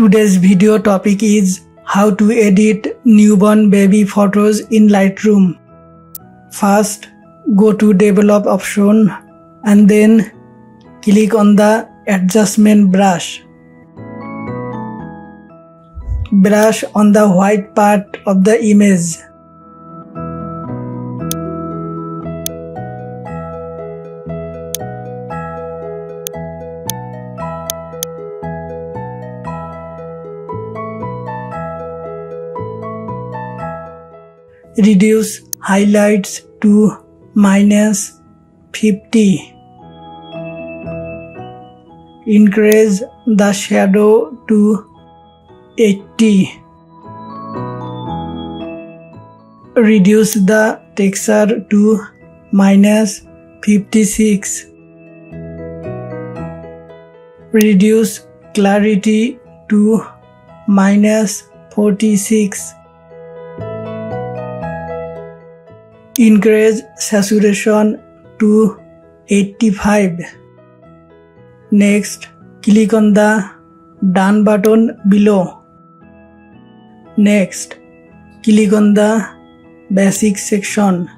Today's video topic is how to edit newborn baby photos in Lightroom. First, go to Develop option and then click on the Adjustment brush. Brush on the white part of the image. Reduce highlights to -50. Increase the shadow to 80. Reduce the texture to -56. Reduce clarity to -46. Increase saturation to 85. Next, click on the Done button below. Next, click on the Basic section.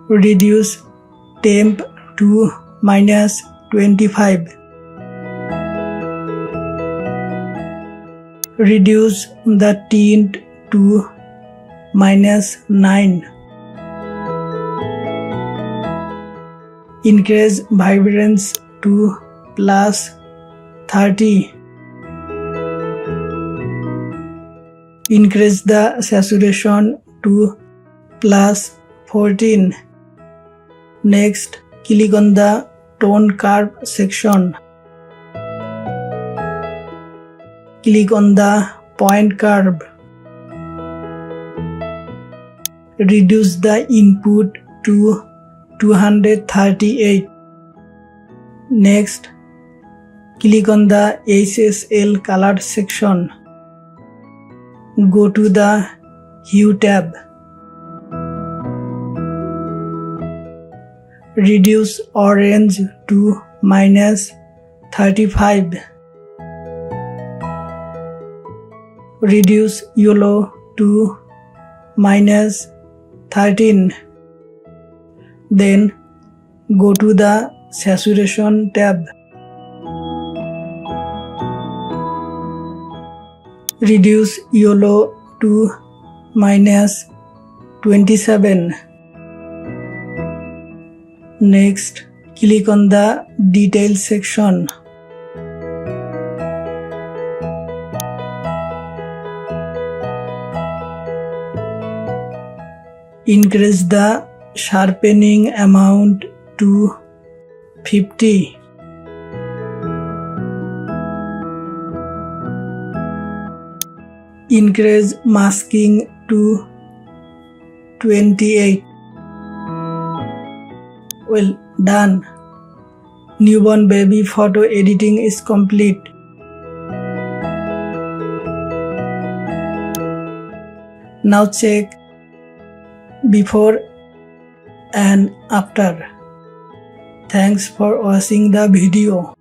Reduce temp to -25. Reduce the tint to -9. Increase vibrance to +30. Increase the saturation to +14. Next, click on the Tone Curve section. Click on the Point Curve. Reduce the input to 238. Next, click on the HSL Color section. Go to the Hue tab. Reduce orange to -35. Reduce yellow to -13. Then go to the Saturation tab. Reduce yellow to -27. Next, click on the Detail section. Increase the sharpening amount to 50. Increase masking to 28. Well, done. Newborn baby photo editing is complete. Now check before and after. Thanks for watching the video.